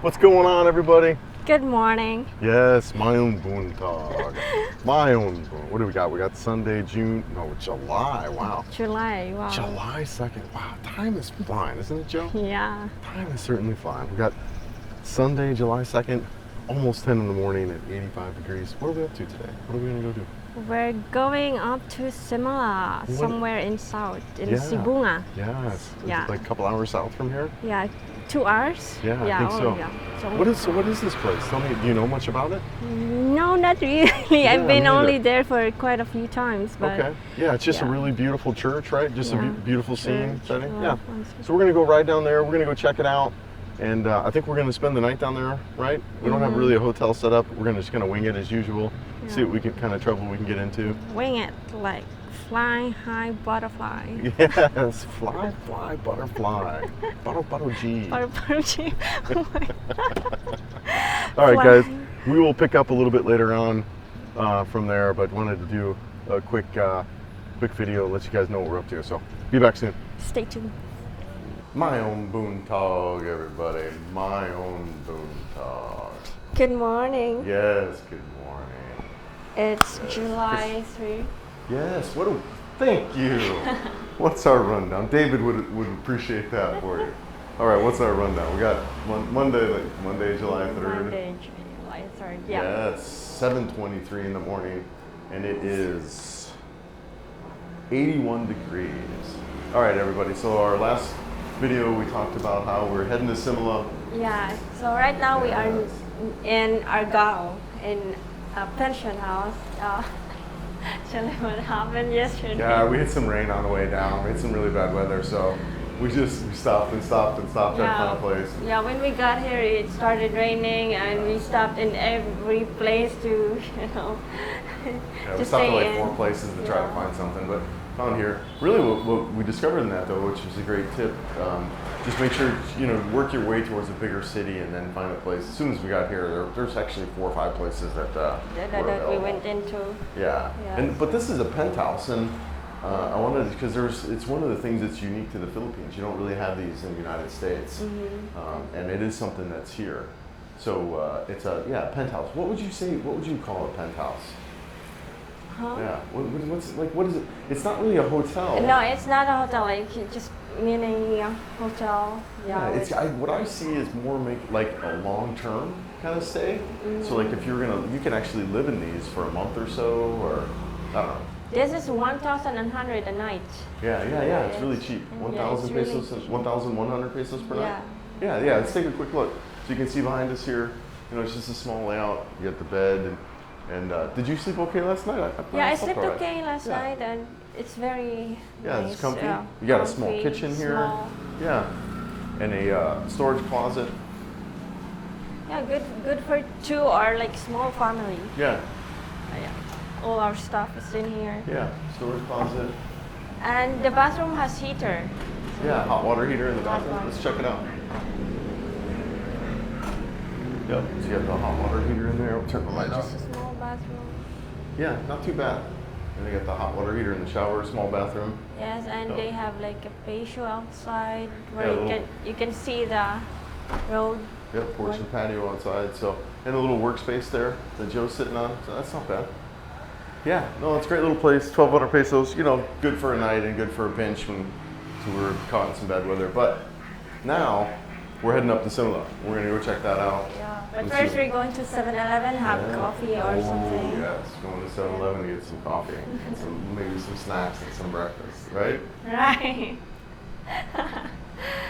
What's going on, everybody? Good morning. Yes, my own Boontag. My own Boon. What do we got? We got Sunday, July. Wow. July, wow. July 2nd. Wow, time is flying, isn't it, Joe? Yeah. Time is certainly flying. We got Sunday, July 2nd, almost 10 in the morning at 85 degrees. What are we up to today? What are we going to go do? We're going up to Simala, somewhere in south, in Sibonga. Yes. Yeah. Like a couple hours south from here? Yeah, 2 hours? Yeah, I think so. Yeah. What is this place? Tell me, do you know much about it? No, not really. I've been only there for quite a few times. But okay. Yeah, it's just a really beautiful church, right? Just a beautiful scene setting. Yeah. So we're going to go right down there. We're going to go check it out. And I think we're going to spend the night down there, right? We don't have really a hotel set up. We're just going to wing it as usual. See what we can kind of trouble we can get into. Wing it, like flying high butterfly. Yes, fly, butterfly. Butter G. Butter G. All right, guys. We will pick up a little bit later on from there, but wanted to do a quick video, let you guys know what we're up to. So be back soon. Stay tuned. My own Boontag, everybody. My own Boontag. Good morning. Yes, good morning. It's July 3. Yes, thank you. What's our rundown? David would appreciate that for you. All right, what's our rundown? We got Monday, July 3rd. Monday, July 3rd, yeah. Yes, 7:23 in the morning, and it is 81 degrees. All right, everybody, so our last video we talked about how we're heading to Simala. Yeah, so right now we are in Argao, in a pension house. Tell me what happened yesterday. Yeah, we had some rain on the way down. We had some really bad weather, so we stopped at a place. Yeah, when we got here, it started raining, and we stopped in every place to, Yeah, we to stopped at stay like 4 places to try to find something, but found here. Really, what we discovered in that though, which was a great tip, just make sure work your way towards a bigger city and then find a place. As soon as we got here, there's actually 4 or 5 places that we went into. Yeah, but this is a penthouse, and I wanted because it's one of the things that's unique to the Philippines. You don't really have these in the United States, and it is something that's here. So it's a penthouse. What would you say? What would you call a penthouse? Huh? Yeah. What is it? It's not really a hotel. No, it's not a hotel. Like just meaning a hotel. Yeah. What I see is more like a long-term kind of stay. So like if you can actually live in these for a month or so, or I don't know. This is 1,100 a night. Yeah. It's really cheap. 1,000 pesos, 1,100 pesos per night. Yeah. Let's take a quick look. So you can see behind us here. It's just a small layout. You got the bed and did you sleep okay last night? I slept okay last night, and it's very nice. It's comfy. You got a small kitchen here. Yeah, and a storage closet. Yeah, good for 2 or like small family. Yeah. All our stuff is in here. Yeah, storage closet. And the bathroom has heater. Yeah, hot water heater in the bathroom. Let's check it out. Yep, so you have the hot water heater in there. We'll turn the light on. Just a small bathroom. Yeah, not too bad. And they got the hot water heater in the shower, small bathroom. Yes, and they have like a patio outside where you can see the road. Yep, porch and patio outside. So, and a little workspace there that Joe's sitting on. So that's not bad. Yeah, no, it's a great little place. 1,200 pesos. Good for a night and good for a pinch when we're caught in some bad weather. But now we're heading up to Simala. We're gonna go check that out. Yeah, but first we're going to 7-Eleven, have coffee or something. Yes, going to 7-Eleven to get some coffee, maybe some snacks and some breakfast, right? Right.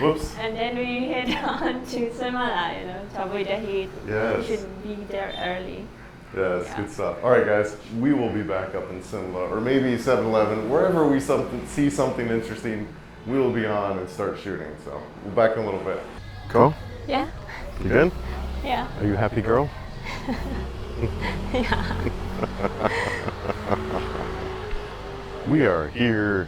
Whoops. And then we head on to Simala, to avoid the heat. Yes. We should be there early. Yes, good stuff. All right, guys, we will be back up in Simala, or maybe 7-Eleven, wherever we see something interesting, we will be on and start shooting. So we'll back in a little bit. Go? Yeah. You good? Yeah. Are you a happy girl? Yeah. We are here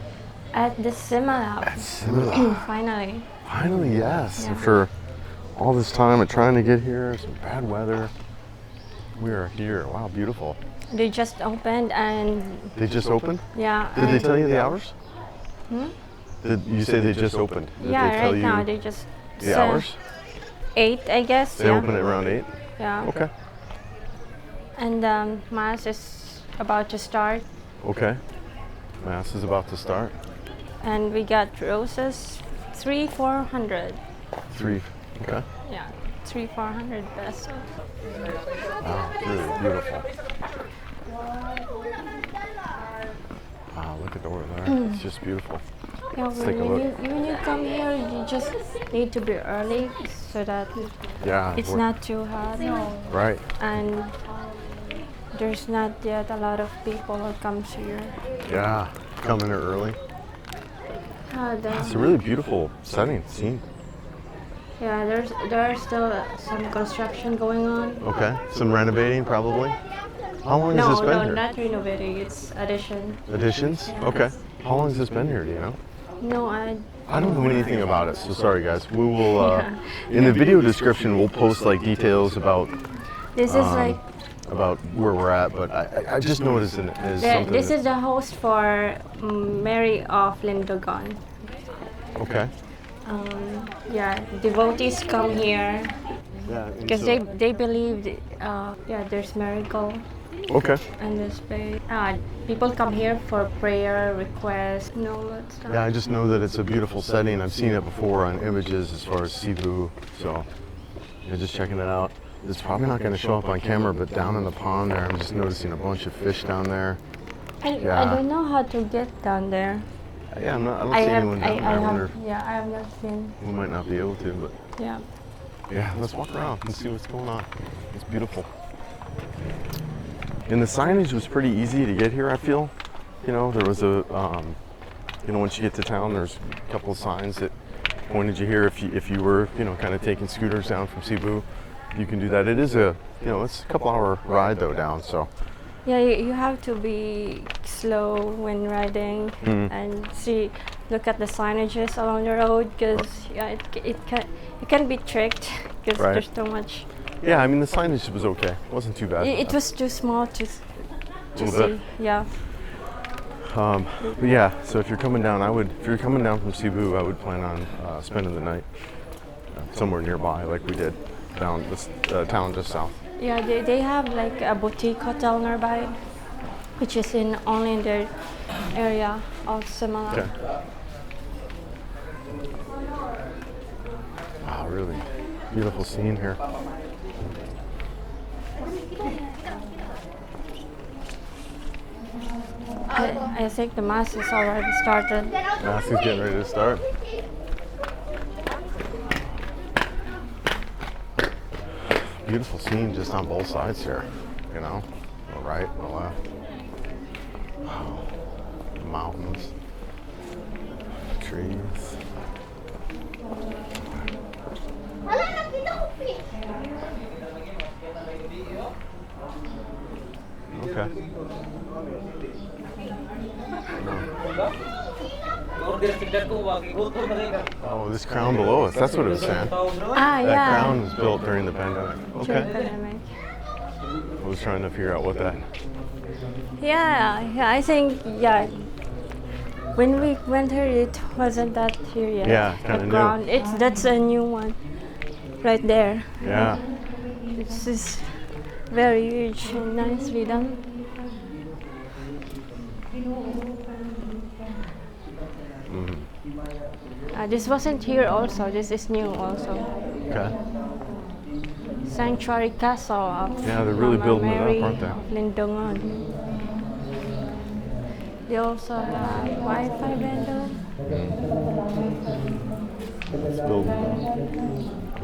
at the Simala. At Simala. Finally. Finally, yes. Yeah. After all this time of trying to get here, some bad weather, we are here. Wow, beautiful. They just opened and... They just opened? Yeah. Did they tell you the hours? Did you say they just opened? Did yeah, they tell right you now they just the hours? 8, I guess. They open at around 8? Yeah. Okay. And Mass is about to start. Okay. Mass is about to start. And we got roses, 400. 3. Okay. Yeah, 400 pesos. Wow, really beautiful. Wow, look at over there. It's just beautiful. Yeah, Let's take a look. when you come here, you just need to be early so that Yeah. it's not too hot. Right. And there's not yet a lot of people who comes here. Yeah. Come in here early. The- It's a really beautiful scene. Yeah, there's still some construction going on. Okay. Some renovating probably. How long has this been No, here? not renovating. It's addition. Additions? Okay. How long has this been here, do you know? No, I don't know anything about it, so sorry guys. We will, Yeah. in the video description, we'll post like details about This is like where we're at, but I just know it is something. this is the host for Mary of Lindogon. Okay. Yeah, devotees come here Yeah. because they believe there's miracle Okay. in this place. People come here for prayer, requests, that stuff. Yeah, I just know that it's a beautiful setting. I've seen it before on images as far as Cebu, so just checking it out. It's probably not going to show up on camera, but down in the pond there, I'm just noticing a bunch of fish down there. I don't know how to get down there. Yeah, I don't see anyone down there. I wonder I have not seen. we might not be able to, but Yeah. let's walk around and see what's going on. It's beautiful. And the signage was pretty easy to get here, I feel. There was a, once you get to town, there's a couple of signs that pointed you here if you were, kind of taking scooters down from Cebu. You can do that. It is it's a couple hour ride though down, so. Yeah, you have to be slow when riding and look at the signages along the road because it can be tricked because there's too much. Yeah, I mean the signage was okay. It wasn't too bad. It was too small to Little see. bit. Yeah. But yeah, so if you're coming down, from Cebu, I would plan on spending the night somewhere nearby, like we did down this town just south. Yeah, they have like a boutique hotel nearby, which is only in the area of Simala. Okay. Wow, really beautiful scene here. I think the mass is already started. Mass is getting ready to start. Beautiful scene just on both sides here, the right and the left. Wow. Mountains, trees. Okay. Oh, this crown below us, that's what it was saying. That crown was built during the pandemic. Okay. I was trying to figure out what that. Yeah, I think, when we went here, it wasn't that here yet. Yeah, kind of new. Ground. That's a new one, right there. Yeah. This is very huge and nicely done. This wasn't here also. This is new also. Okay. Sanctuary Castle of Yeah, they're really Mama building it up, Mary aren't they? of Lindongan. They also have Wi-Fi vendor. It's building.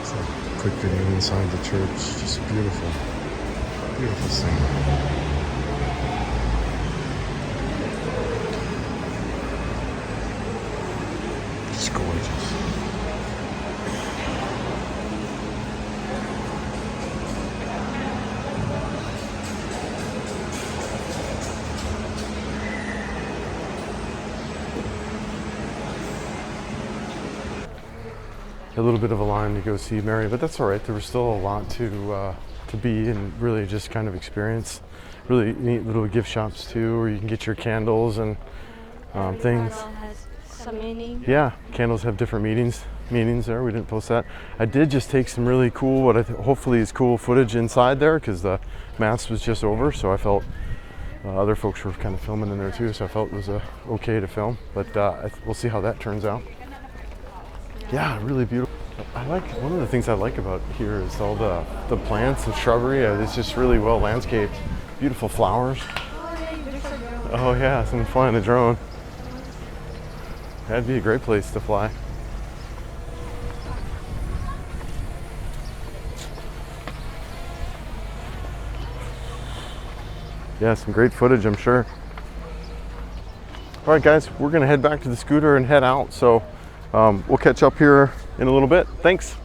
It's a quick video inside the church. Just beautiful. Beautiful scene. Just gorgeous. a little bit of a line to go see Mary, but that's all right. There was still a lot to be and really just kind of experience. Really neat little gift shops too, where you can get your candles and things. Candle has some meaning. Yeah, candles have different meanings there. We didn't post that. I did just take some really cool, what hopefully is cool footage inside there, because the mass was just over, so I felt other folks were kind of filming in there too, so I felt it was okay to film, but we'll see how that turns out. Yeah, really beautiful. One of the things I like about here is all the plants and shrubbery. It's just really well landscaped. Beautiful flowers. Oh yeah, someone flying a drone. That'd be a great place to fly. Yeah, some great footage, I'm sure. All right, guys, we're gonna head back to the scooter and head out. So we'll catch up here in a little bit. Thanks.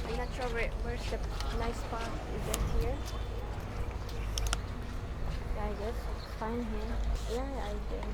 I'm not sure where's the nice spot. Is it here? Yeah, I guess it's fine here. Yeah, I did.